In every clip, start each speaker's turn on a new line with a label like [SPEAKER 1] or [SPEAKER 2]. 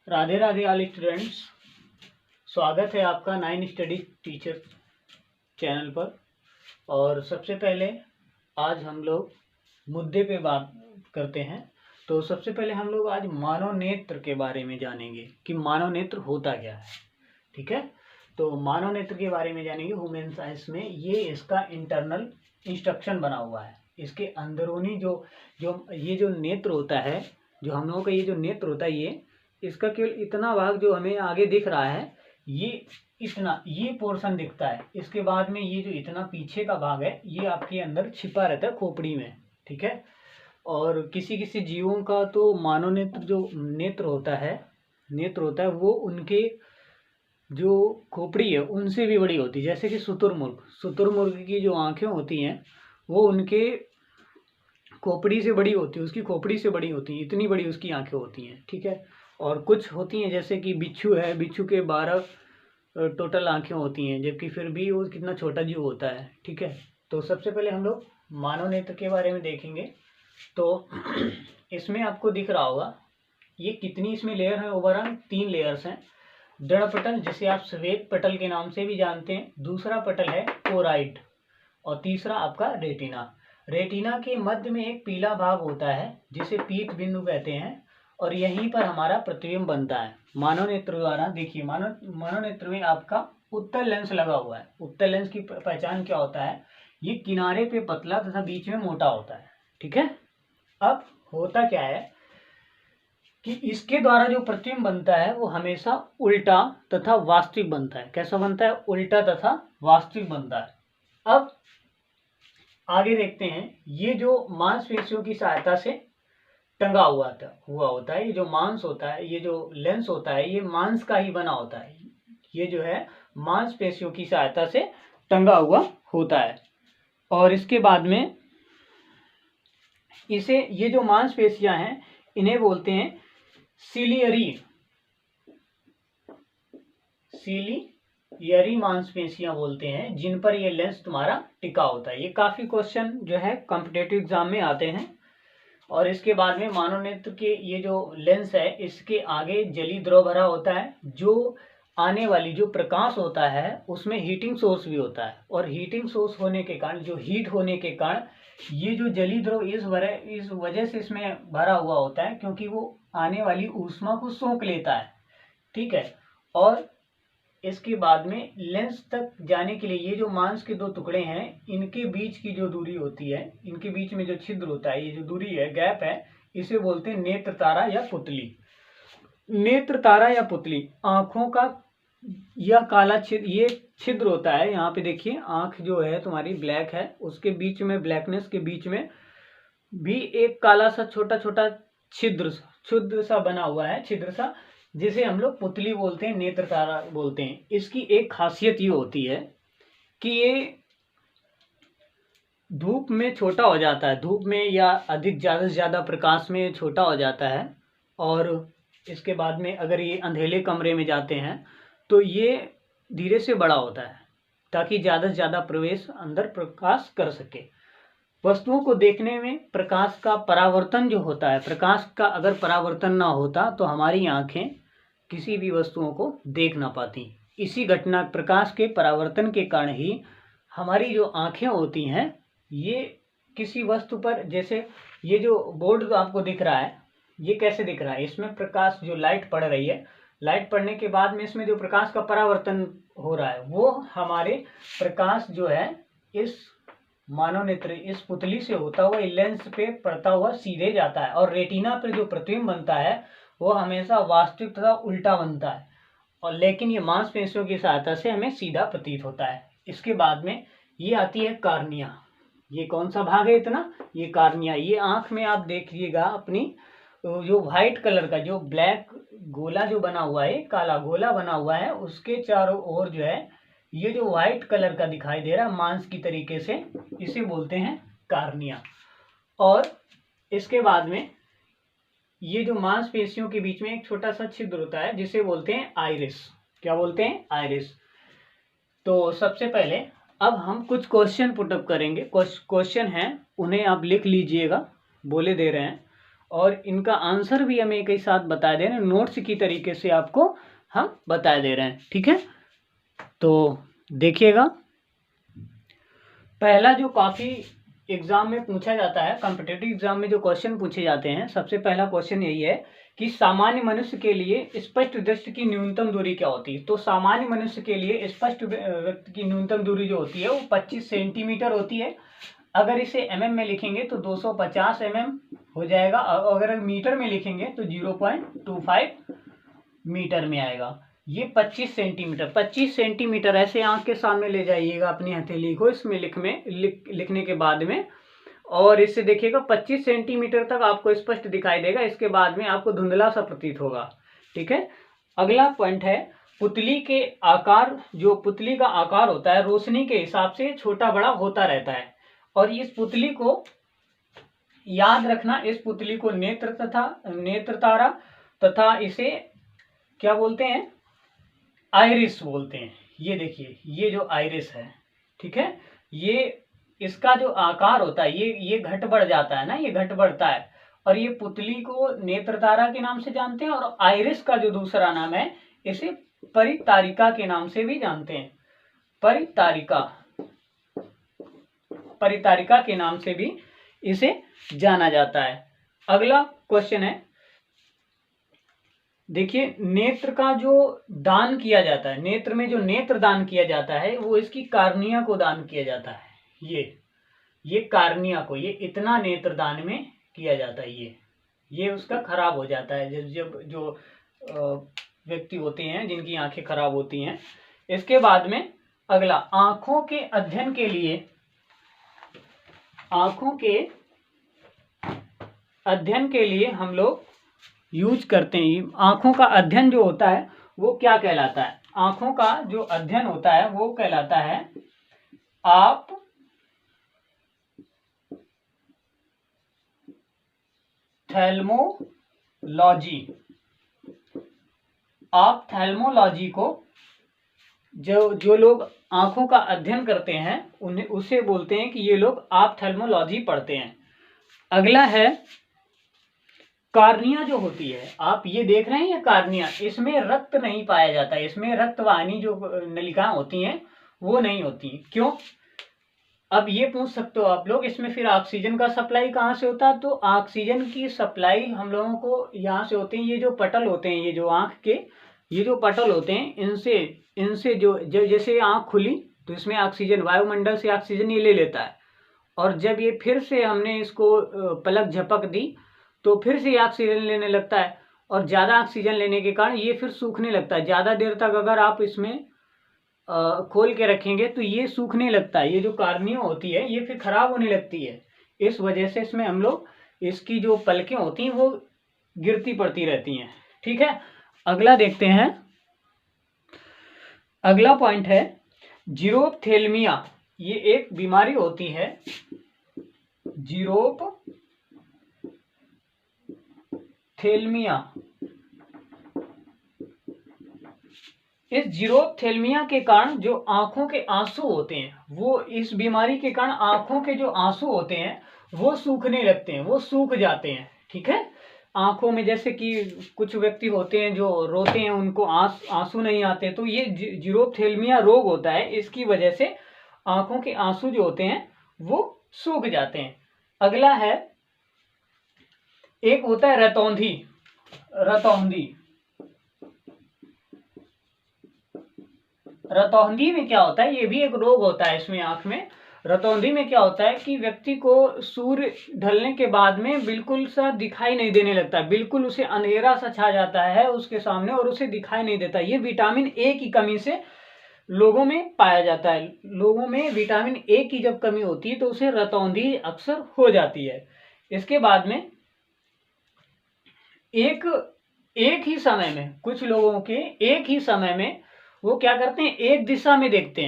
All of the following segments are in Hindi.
[SPEAKER 1] Radhe Radhe all students. स्वागत है आपका नाइन स्टडी टीचर चैनल पर। और सबसे पहले आज हम लोग मुद्दे पे बात करते हैं। तो सबसे पहले हम लोग आज मानव नेत्र के बारे में जानेंगे कि मानव नेत्र होता क्या है। ठीक है, तो मानव नेत्र के बारे में जानेंगे ह्यूमन साइंस में। ये इसका इंटरनल इंस्ट्रक्शन बना हुआ है। इसके अंदरूनी जो नेत्र होता है, जो हम लोगों का ये जो नेत्र होता है, ये इसका केवल इतना भाग जो हमें आगे दिख रहा है, ये पोर्शन दिखता है। इसके बाद में ये जो इतना पीछे का भाग है, ये आपके अंदर छिपा रहता है खोपड़ी में। ठीक है, और किसी किसी जीवों का तो मानव नेत्र जो नेत्र होता है वो उनके जो खोपड़ी है उनसे भी बड़ी होती है। जैसे कि शुतुरमुर्ग की जो आंखें होती हैं वो उनके खोपड़ी से बड़ी होती है, उसकी खोपड़ी से बड़ी होती है, इतनी बड़ी उसकी आंखें होती हैं। ठीक है, और कुछ होती हैं जैसे कि बिच्छू है, बिच्छू के 12 टोटल आंखें होती हैं, जबकि फिर भी वो कितना छोटा जीव होता है। ठीक है, तो सबसे पहले हम लोग मानव नेत्र के बारे में देखेंगे। तो इसमें आपको दिख रहा होगा ये कितनी इसमें लेयर है। ओवरऑल 3 लेयर्स हैं। दृढ़ पटल, जिसे आप श्वेत पटल के नाम से भी जानते हैं। दूसरा पटल है कोराइड, और तीसरा आपका रेटिना। रेटिना के मध्य में एक पीला भाग होता है जिसे पीत बिंदु कहते हैं, और यहीं पर हमारा प्रतिबिंब बनता है मानव नेत्र द्वारा। देखिए, मानव नेत्र में आपका उत्तल लेंस लगा हुआ है। उत्तल लेंस की पहचान क्या होता है? ये किनारे पे पतला तथा बीच में मोटा होता है। ठीक है, अब होता क्या है कि इसके द्वारा जो प्रतिबिंब बनता है वो हमेशा उल्टा तथा वास्तविक बनता है। कैसा बनता है? उल्टा तथा वास्तविक बनता है। अब आगे देखते हैं। ये जो मांसपेशियों की सहायता से टंगा हुआ होता है, ये जो मांस होता है, ये जो लेंस होता है, ये मांस का ही बना होता है। ये जो है मांसपेशियों की सहायता से टंगा हुआ होता है। और इसके बाद में ये जो मांसपेशियां हैं इन्हें बोलते हैं सीलियरी मांसपेशियां बोलते हैं, जिन पर ये लेंस तुम्हारा टिका होता है। ये काफी क्वेश्चन जो है कॉम्पिटेटिव एग्जाम में आते हैं। और इसके बाद में मानव नेत्र के ये जो लेंस है, इसके आगे जली द्रव भरा होता है। जो आने वाली जो प्रकाश होता है उसमें हीटिंग सोर्स भी होता है, और हीटिंग सोर्स होने के कारण, जो हीट होने के कारण, ये जो जली द्रव इस वजह से इसमें भरा हुआ होता है क्योंकि वो आने वाली ऊष्मा को सोख लेता है। ठीक है, और इसके बाद में लेंस तक जाने के लिए ये जो मांस के 2 टुकड़े हैं, इनके बीच की जो दूरी होती है, इनके बीच में जो छिद्र होता है, ये जो दूरी है, गैप है, इसे बोलते हैं नेत्र तारा या पुतली। नेत्र तारा या पुतली आंखों का यह काला छिद्र, ये छिद्र होता है। यहाँ पे देखिए, आंख जो है तुम्हारी ब्लैक है, उसके बीच में, ब्लैकनेस के बीच में भी एक काला सा छोटा छोटा छिद्र सा बना हुआ है, छिद्र सा, जिसे हम लोग पुतली बोलते हैं, नेत्र तारा बोलते हैं। इसकी एक खासियत ये होती है कि ये धूप में छोटा हो जाता है, धूप में या अधिक ज़्यादा से ज़्यादा प्रकाश में छोटा हो जाता है। और इसके बाद में अगर ये अंधेरे कमरे में जाते हैं तो ये धीरे से बड़ा होता है, ताकि ज़्यादा से ज़्यादा प्रवेश अंदर प्रकाश कर सके। वस्तुओं को देखने में प्रकाश का परावर्तन जो होता है, प्रकाश का अगर परावर्तन ना होता तो हमारी आंखें किसी भी वस्तुओं को देख ना पाती। इसी घटना, प्रकाश के परावर्तन के कारण ही हमारी जो आंखें होती हैं, ये किसी वस्तु पर, जैसे ये जो बोर्ड आपको दिख रहा है, ये कैसे दिख रहा है? इसमें प्रकाश, जो लाइट पड़ रही है, लाइट पड़ने के बाद में इसमें जो प्रकाश का परावर्तन हो रहा है, वो हमारे प्रकाश जो है इस मानव नेत्र, इस पुतली से होता हुआ लेंस पे पड़ता हुआ सीधे जाता है, और रेटिना पर जो प्रतिबिंब बनता है वो हमेशा वास्तविक तथा उल्टा बनता है। और लेकिन ये मांसपेशियों की सहायता से हमें सीधा प्रतीत होता है। इसके बाद में ये आती है कार्निया। ये कौन सा भाग है इतना? ये कार्निया। ये आंख में आप देखिएगा अपनी, जो व्हाइट कलर का जो ब्लैक गोला जो बना हुआ है, काला गोला बना हुआ है, उसके चारों ओर जो है ये जो व्हाइट कलर का दिखाई दे रहा है मांस की तरीके से, इसे बोलते हैं कार्निया। और इसके बाद में ये जो मांसपेशियों के बीच में एक छोटा सा छिद्र होता है जिसे बोलते हैं आइरिस। क्या बोलते हैं? आइरिस। तो सबसे पहले अब हम कुछ क्वेश्चन पुटअप करेंगे। क्वेश्चन हैं, उन्हें आप लिख लीजिएगा, बोले दे रहे हैं, और इनका आंसर भी हम एक ही साथ बता दे रहे हैं, नोट्स की तरीके से आपको हम बता दे रहे हैं। ठीक है, तो देखिएगा, पहला जो काफ़ी एग्जाम में पूछा जाता है, कॉम्पिटिटिव एग्जाम में जो क्वेश्चन पूछे जाते हैं, सबसे पहला क्वेश्चन यही है कि सामान्य मनुष्य के लिए स्पष्ट दृष्टि की न्यूनतम दूरी क्या होती है। तो सामान्य मनुष्य के लिए स्पष्ट वृत्त की न्यूनतम दूरी जो होती है वो 25 सेंटीमीटर होती है। अगर इसे mm में लिखेंगे तो 250 mm हो जाएगा, अगर मीटर में लिखेंगे तो 0.25 मीटर में आएगा। ये 25 सेंटीमीटर, 25 सेंटीमीटर ऐसे आंख के सामने ले जाइएगा अपनी हथेली को, इसमें लिखने के बाद में, और इससे देखिएगा 25 सेंटीमीटर तक आपको स्पष्ट दिखाई देगा, इसके बाद में आपको धुंधला सा प्रतीत होगा। ठीक है, अगला पॉइंट है पुतली के आकार। जो पुतली का आकार होता है रोशनी के हिसाब से छोटा बड़ा होता रहता है, और इस पुतली को याद रखना, इस पुतली को नेत्र तारा तथा इसे क्या बोलते हैं, आइरिस बोलते हैं। ये देखिए, ये जो आइरिस है, ठीक है, ये इसका जो आकार होता है ये घट बढ़ जाता है ना, ये घट बढ़ता है, और ये पुतली को नेत्र तारा के नाम से जानते हैं, और आइरिस का जो दूसरा नाम है इसे परितारिका के नाम से भी जानते हैं। परितारिका के नाम से भी इसे जाना जाता है। अगला क्वेश्चन है, देखिए, नेत्र का जो दान किया जाता है, नेत्र में जो नेत्र दान किया जाता है वो इसकी कार्निया को दान किया जाता है। ये कार्निया को, ये इतना नेत्र दान में किया जाता है, ये उसका खराब हो जाता है जब जो व्यक्ति होते हैं जिनकी आंखें खराब होती हैं। इसके बाद में अगला, आंखों के अध्ययन के लिए हम लोग यूज करते हैं। आंखों का अध्ययन जो होता है वो क्या कहलाता है? आंखों का जो अध्ययन होता है वो कहलाता है ऑप्थेल्मोलॉजी को जो लोग आंखों का अध्ययन करते हैं उसे बोलते हैं कि ये लोग ऑप्थेल्मोलॉजी पढ़ते हैं। अगला है कार्निया जो होती है, आप ये देख रहे हैं ये कार्निया, इसमें रक्त नहीं पाया जाता, इसमें रक्तवाहिनी जो नलिकाएं होती हैं वो नहीं होती। क्यों? अब ये पूछ सकते हो आप लोग, इसमें फिर ऑक्सीजन का सप्लाई कहाँ से होता है? तो ऑक्सीजन की सप्लाई हम लोगों को यहाँ से होते हैं। ये जो पटल होते हैं, ये जो आँख के ये जो पटल होते हैं, इनसे जो जैसे आँख खुली तो इसमें ऑक्सीजन, वायुमंडल से ऑक्सीजन ये ले लेता है, और जब ये फिर से हमने इसको पलक झपक दी तो फिर से ऑक्सीजन लेने लगता है, और ज़्यादा ऑक्सीजन लेने के कारण ये फिर सूखने लगता है। ज़्यादा देर तक अगर आप इसमें खोल के रखेंगे तो ये सूखने लगता है। ये जो कार्निया होती है ये फिर खराब होने लगती है। इस वजह से इसमें हम लोग इसकी जो पलकें होती हैं वो गिरती पड़ती रहती हैं। ठीक है, अगला देखते हैं। अगला पॉइंट है जीरोप्थेल्मिया। ये एक बीमारी होती है, जीरोप्थेल्मिया। इस जीरोप्थेल्मिया के कारण जो आंखों के आंसू होते हैं, वो इस बीमारी के कारण आंखों के जो आंसू होते हैं वो सूखने लगते हैं, वो सूख जाते हैं। ठीक है, आंखों में जैसे कि कुछ व्यक्ति होते हैं जो रोते हैं, उनको आंसू नहीं आते, तो ये जीरोप्थेल्मिया रोग होता है। इसकी वजह से आंखों के आंसू जो होते हैं वो सूख जाते हैं। अगला है, एक होता है रतौंधी। रतौंधी में क्या होता है? ये भी एक रोग होता है इसमें, आंख में। रतौंधी में क्या होता है कि व्यक्ति को सूर्य ढलने के बाद में बिल्कुल सा दिखाई नहीं देने लगता, बिल्कुल उसे अंधेरा सा छा जाता है उसके सामने और उसे दिखाई नहीं देता। ये विटामिन ए की कमी से लोगों में पाया जाता है। लोगों में विटामिन ए की जब कमी होती है तो उसे रतौंधी अक्सर हो जाती है। इसके बाद में एक ही समय में, कुछ लोगों के एक ही समय में वो क्या करते हैं, एक दिशा में देखते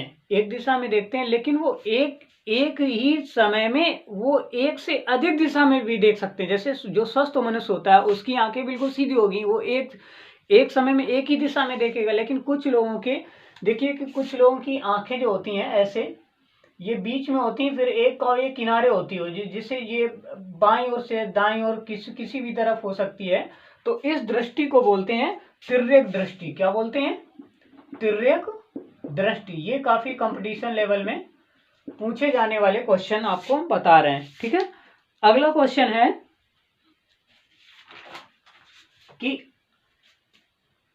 [SPEAKER 1] हैं, लेकिन वो एक ही समय में वो एक से अधिक दिशा में भी देख सकते हैं। जैसे जो स्वस्थ मनुष्य होता है उसकी आंखें बिल्कुल सीधी होगी, वो एक समय में एक ही दिशा में देखेगा। लेकिन कुछ लोगों के, देखिए कि कुछ लोगों की आंखें जो होती हैं ऐसे ये बीच में होती है, फिर एक और ये किनारे होती हो, जिससे ये बाईं ओर से दाईं ओर किसी भी तरफ हो सकती है। तो इस दृष्टि को बोलते हैं तिर्यक दृष्टि। क्या बोलते हैं? तिर्यक दृष्टि। ये काफी कंपटीशन लेवल में पूछे जाने वाले क्वेश्चन आपको हम बता रहे हैं। ठीक है, अगला क्वेश्चन है कि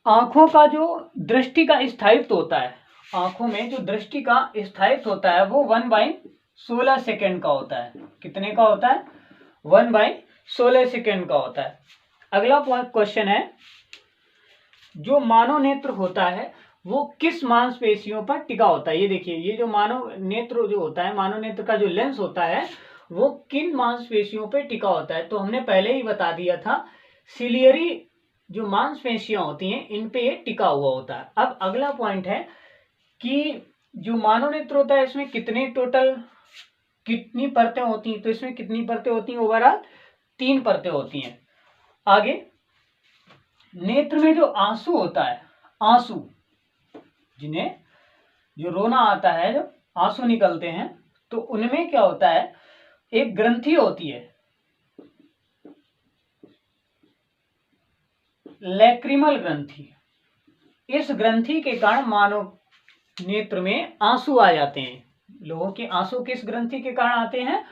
[SPEAKER 1] आंखों का जो दृष्टि का स्थायित्व होता है, आंखों में जो दृष्टि का स्थायित्व होता है वो 1/16 सेकेंड का होता है। कितने का होता है? 1/16 सेकेंड का होता है। अगला क्वेश्चन है, जो मानव नेत्र होता है वो किस मांसपेशियों पर टिका होता है? ये देखिए, ये जो मानव नेत्र जो होता है, मानव नेत्र का जो लेंस होता है वो किन मांसपेशियों पर टिका होता है? तो हमने पहले ही बता दिया था, सिलियरी जो मांसपेशियां होती हैं इन पे ये टिका हुआ होता है। अब अगला पॉइंट है कि जो मानव नेत्र होता है इसमें कितनी परतें होती हैं? तो इसमें कितनी परतें होती हैं? ओवरऑल 3 परतें होती हैं। आगे, नेत्र में जो आंसू होता है, आंसू जिन्हें जो रोना आता है, जब आंसू निकलते हैं, तो उनमें क्या होता है, एक ग्रंथि होती है, लैक्रिमल ग्रंथि। इस ग्रंथि के कारण मानव नेत्र में आंसू आ जाते हैं। लोगों के आंसू किस ग्रंथि के कारण आते हैं?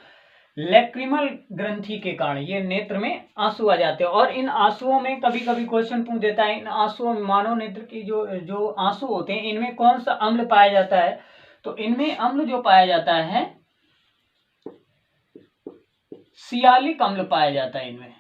[SPEAKER 1] लैक्रिमल ग्रंथि के कारण ये नेत्र में आंसू आ जाते हैं। और इन आंसुओं में कभी कभी क्वेश्चन पूछ देता है, इन आंसुओं में, मानव नेत्र की जो आंसू होते हैं, इनमें कौन सा अम्ल पाया जाता है? तो इनमें अम्ल जो पाया जाता है, सियालिक अम्ल पाया जाता है। इनमें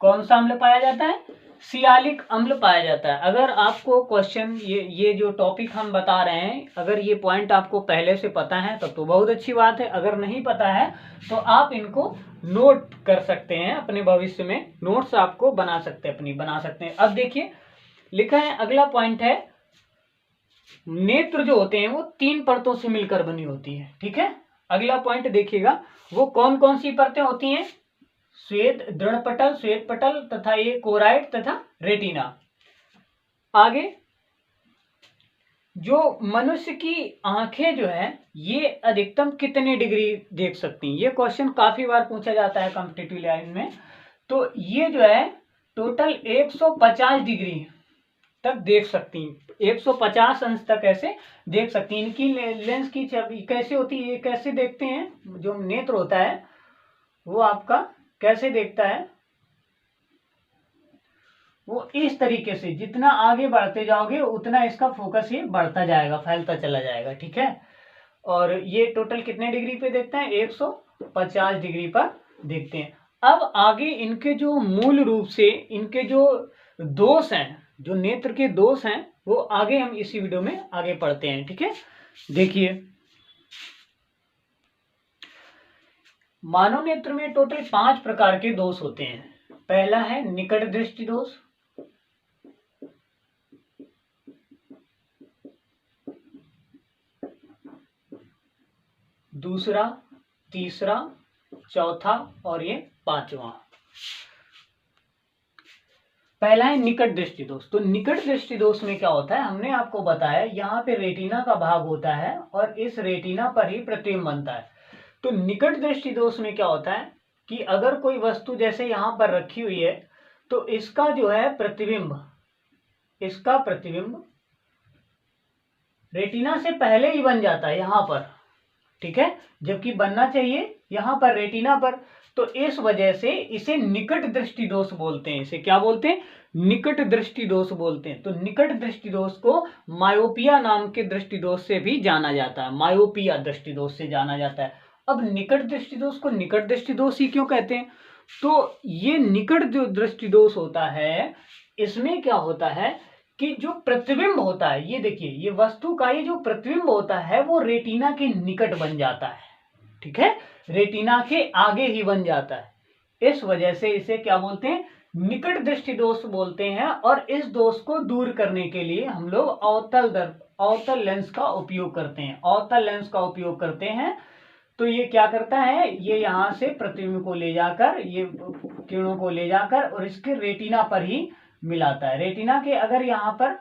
[SPEAKER 1] कौन सा अम्ल पाया जाता है? सियालिक अम्ल पाया जाता है। अगर आपको क्वेश्चन ये जो टॉपिक हम बता रहे हैं, अगर ये पॉइंट आपको पहले से पता है तब तो बहुत अच्छी बात है। अगर नहीं पता है तो आप इनको नोट कर सकते हैं, अपने भविष्य में नोट्स आपको बना सकते हैं। अब देखिए, लिखा है, अगला पॉइंट है, नेत्र जो होते हैं वो 3 परतों से मिलकर बनी होती है। ठीक है, अगला पॉइंट देखिएगा, वो कौन कौन सी परतें होती हैं? श्वेत दृढ़पटल, श्वेत पटल तथा ये कोराइड तथा रेटिना। आगे, जो मनुष्य की आंखें जो है ये अधिकतम कितने डिग्री देख सकती हैं? ये क्वेश्चन काफी बार पूछा जाता है कॉम्पिटिटिव लाइन में। तो ये जो है टोटल 150 डिग्री तक देख सकती हैं, 150 अंश तक ऐसे देख सकती हैं। इनकी लेंस की छवि कैसे होती है, ये कैसे देखते हैं? जो नेत्र होता है वो आपका कैसे देखता है? वो इस तरीके से, जितना आगे बढ़ते जाओगे उतना इसका फोकस ये बढ़ता जाएगा, फैलता चला जाएगा। ठीक है, और ये टोटल कितने डिग्री पे देखते हैं? 150 डिग्री पर देखते हैं। अब आगे इनके जो मूल रूप से इनके जो दोष हैं, जो नेत्र के दोष हैं, वो आगे हम इसी वीडियो में आगे पढ़ते हैं। ठीक है, देखिए, मानव नेत्र में टोटल 5 प्रकार के दोष होते हैं। पहला है निकट दृष्टि दोष, दूसरा, तीसरा, चौथा और ये 5वां। पहला है निकट दृष्टि दोष। तो निकट दृष्टि दोष में क्या होता है, हमने आपको बताया, यहाँ पे रेटिना का भाग होता है और इस रेटिना पर ही प्रतिबिंब बनता है। तो निकट दृष्टि दोष में क्या होता है कि अगर कोई वस्तु जैसे यहाँ पर रखी हुई है तो इसका जो है प्रतिबिंब, इसका प्रतिबिंब रेटिना से पहले ही बन जाता है यहाँ पर। ठीक है, जबकि बनना चाहिए यहाँ पर रेटिना पर। तो इस वजह से इसे निकट दृष्टि दोष बोलते हैं। इसे क्या बोलते हैं? निकट दृष्टि दोष बोलते हैं। तो निकट दृष्टि दोष को मायोपिया नाम के दृष्टि दोष से भी जाना जाता है, मायोपिया दृष्टि दोष से जाना जाता है। अब निकट दृष्टि दोष को निकट दृष्टि दोष ही क्यों कहते हैं? तो ये निकट जो दृष्टि दोष होता है, इसमें क्या होता है कि जो प्रतिबिंब होता है, ये देखिए, ये वस्तु का ये जो प्रतिबिंब होता है वो रेटिना के निकट बन जाता है। ठीक है, रेटिना के आगे ही बन जाता है। इस वजह से इसे क्या बोलते हैं? निकट दृष्टि दोष बोलते हैं। और इस दोष को दूर करने के लिए हम लोग अवतल लेंस का उपयोग करते हैं, अवतल लेंस का उपयोग करते हैं। तो ये क्या करता है, ये यहाँ से प्रतिबिंब को ले जाकर, ये किरणों को ले जाकर और इसके रेटिना पर ही मिलाता है। रेटिना के अगर यहाँ पर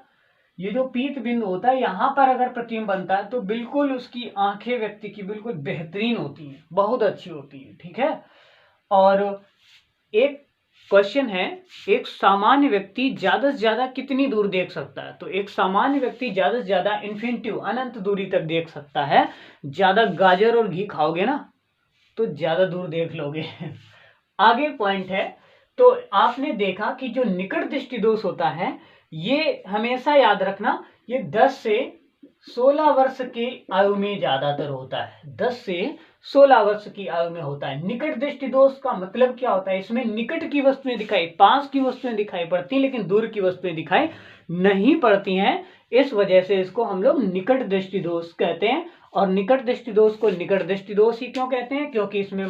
[SPEAKER 1] ये जो पीत बिंदु होता है यहाँ पर अगर प्रतिबिंब बनता है तो बिल्कुल उसकी आंखें व्यक्ति की बिल्कुल बेहतरीन होती हैं, बहुत अच्छी होती है। ठीक है। और एक क्वेश्चन है, एक सामान्य व्यक्ति ज्यादा से ज्यादा कितनी दूर देख सकता है? तो एक सामान्य व्यक्ति ज्यादा से ज्यादा इन्फिनिटिव अनंत दूरी तक देख सकता है। ज्यादा गाजर और घी खाओगे ना तो ज्यादा दूर देख लोगे। आगे पॉइंट है, तो आपने देखा कि जो निकट दृष्टि दोष होता है ये हमेशा याद रखना, ये 10 से 16 वर्ष की आयु में ज्यादातर होता है। 10 से 16 वर्ष की आयु में होता है। निकट दृष्टि दोष का मतलब क्या होता है? इसमें निकट की वस्तुएं दिखाई, पास की वस्तुएं दिखाई पड़ती हैं लेकिन दूर की वस्तुएं दिखाई नहीं पड़ती हैं। इस वजह से इसको हम लोग निकट दृष्टि दोष कहते हैं। और निकट दृष्टि दोष को निकट दृष्टि दोष ही क्यों कहते हैं? क्योंकि इसमें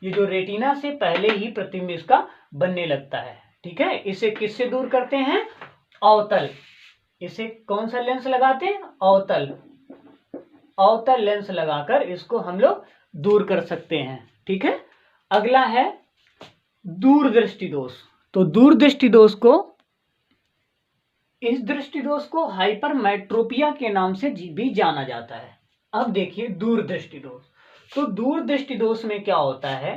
[SPEAKER 1] ये जो रेटिना से पहले ही प्रतिबिंब इसका बनने लगता है। ठीक है। इसे किससे दूर करते हैं? अवतल। इसे कौन सा लेंस लगाते हैं? अवतल। अवतल लेंस लगाकर इसको हम लोग दूर कर सकते हैं। ठीक है। अगला है दूरदृष्टि दोष। तो दूरदृष्टि दोष को, इस दृष्टि दोष को हाइपरमेट्रोपिया के नाम से भी जाना जाता है। अब देखिए दूरदृष्टि दोष। तो दूरदृष्टि दोष में क्या होता है?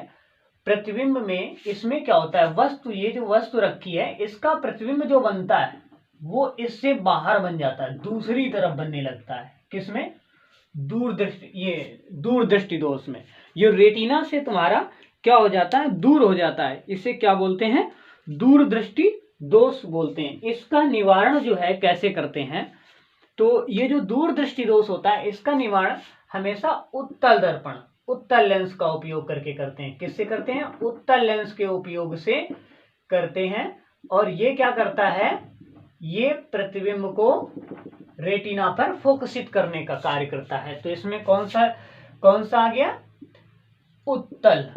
[SPEAKER 1] प्रतिबिंब में इसमें क्या होता है? वस्तु, ये जो वस्तु रखी है इसका प्रतिबिंब जो बनता है वो इससे बाहर बन जाता है, दूसरी तरफ बनने लगता है। किसमें? दूरदृष्टि, ये दूरदृष्टि दोष में। ये रेटिना से तुम्हारा क्या हो जाता है? दूर हो जाता है। इसे क्या बोलते हैं? दूरदृष्टि दोष बोलते हैं। इसका निवारण जो है कैसे करते हैं? तो ये जो दूरदृष्टि दोष होता है इसका निवारण हमेशा उत्तल दर्पण, उत्तल लेंस का उपयोग करके करते हैं। किससे करते हैं? उत्तल लेंस के उपयोग से करते हैं। और ये क्या करता है? ये प्रतिबिंब को रेटिना पर फोकसित करने का कार्य करता है। तो इसमें कौन सा आ गया? उत्तल।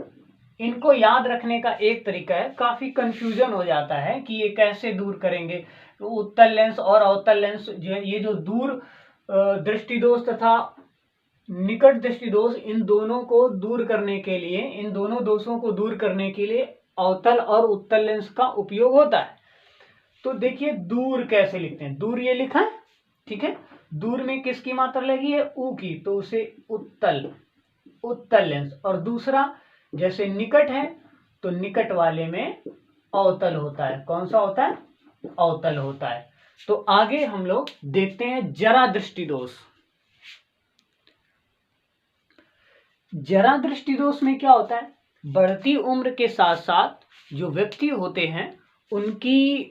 [SPEAKER 1] इनको याद रखने का एक तरीका है, काफी कंफ्यूजन हो जाता है कि ये कैसे दूर करेंगे। तो उत्तल लेंस और अवतल लेंस, ये जो दूर दृष्टि दोष तथा निकट दृष्टि दोष, इन दोनों को दूर करने के लिए, इन दोनों दोषों को दूर करने के लिए अवतल और उत्तल लेंस का उपयोग होता है। तो देखिए दूर कैसे लिखते हैं? दूर ये लिखा है। ठीक है। दूर में किसकी मात्रा लगी है? ऊ की, तो उसे उत्तल, उत्तल लेंस। और दूसरा जैसे निकट है तो निकट वाले में अवतल होता है। कौन सा होता है? अवतल होता है। तो आगे हम लोग देखते हैं जरा दृष्टि दोष। जरा दृष्टि दोष में क्या होता है? बढ़ती उम्र के साथ साथ जो व्यक्ति होते हैं उनकी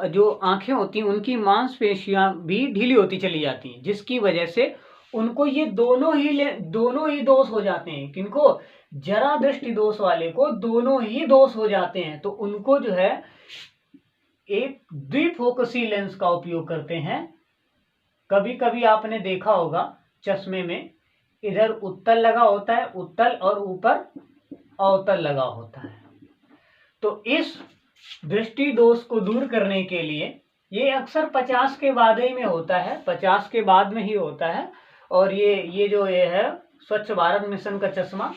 [SPEAKER 1] जो आंखें होती हैं उनकी मांसपेशियां भी ढीली होती चली जाती हैं, जिसकी वजह से उनको ये दोनों ही दोष हो जाते हैं। किनको? जरा दृष्टि दोष वाले को दोनों ही दोष हो जाते हैं। तो उनको जो है एक द्विफोकसी लेंस का उपयोग करते हैं। कभी कभी आपने देखा होगा चश्मे में इधर उत्तल लगा होता है, उत्तल, और ऊपर अवतल लगा होता है। तो इस दृष्टि दोष को दूर करने के लिए ये अक्सर 50 के बाद ही में होता है, 50 के बाद में ही होता है। और ये जो ये है स्वच्छ भारत मिशन का चश्मा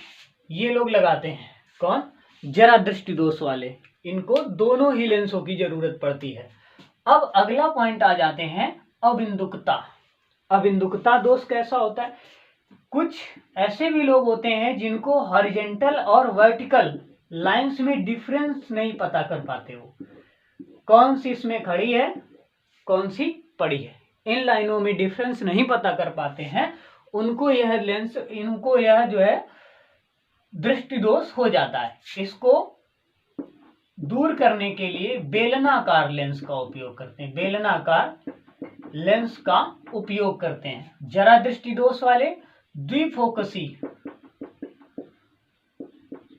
[SPEAKER 1] ये लोग लगाते हैं। कौन? जरा दृष्टि दोष वाले। इनको दोनों ही लेंसों की जरूरत पड़ती है। अब अगला पॉइंट आ जाते हैं अबिंदुकता। अबिंदुकता दोष कैसा होता है? कुछ ऐसे भी लोग होते हैं जिनको हॉरिजॉन्टल और वर्टिकल लाइंस में डिफरेंस नहीं पता कर पाते हो, कौन सी इसमें खड़ी है कौन सी पड़ी है, इन लाइनों में डिफरेंस नहीं पता कर पाते हैं, उनको यह जो है दृष्टि दोष हो जाता है। इसको दूर करने के लिए बेलनाकार लेंस का उपयोग करते हैं, बेलनाकार लेंस का उपयोग करते हैं। जरा दृष्टि दोष वाले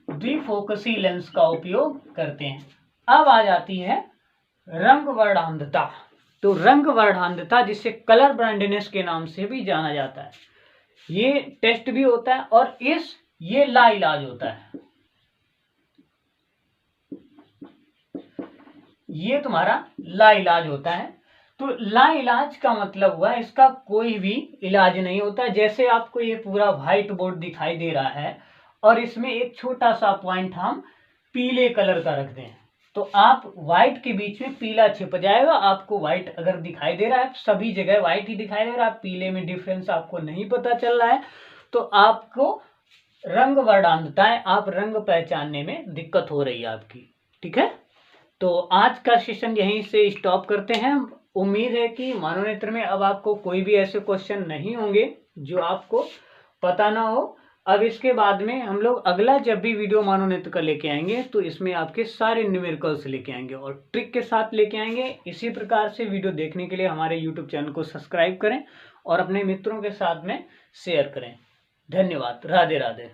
[SPEAKER 1] द्विफोकसी लेंस का उपयोग करते हैं। अब आ जाती है रंग वर्णांधता। तो रंग वर्णांधता जिसे कलर ब्लाइंडनेस के नाम से भी जाना जाता है, ये टेस्ट भी होता है और ये लाइलाज होता है। ये तुम्हारा लाइलाज होता है। तो लाइलाज का मतलब हुआ इसका कोई भी इलाज नहीं होता। जैसे आपको ये पूरा व्हाइट बोर्ड दिखाई दे रहा है और इसमें एक छोटा सा पॉइंट हम पीले कलर का रख दें तो आप व्हाइट के बीच में पीला छिप जाएगा। आपको व्हाइट अगर दिखाई दे रहा है, सभी जगह व्हाइट ही दिखाई दे रहा है, पीले में डिफरेंस आपको नहीं पता चल रहा है, तो आपको रंग वर्णांधताएं, आप रंग पहचानने में दिक्कत हो रही है आपकी। ठीक है, तो आज का सेशन यहीं से स्टॉप करते हैं। उम्मीद है कि मानवनेत्र में अब आपको कोई भी ऐसे क्वेश्चन नहीं होंगे जो आपको पता ना हो। अब इसके बाद में हम लोग अगला जब भी वीडियो मानवनेत्र का लेके आएंगे तो इसमें आपके सारे न्यूमेरिकल्स लेके आएंगे और ट्रिक के साथ लेके आएंगे। इसी प्रकार से वीडियो देखने के लिए हमारे यूट्यूब चैनल को सब्सक्राइब करें और अपने मित्रों के साथ में शेयर करें। धन्यवाद। राधे राधे।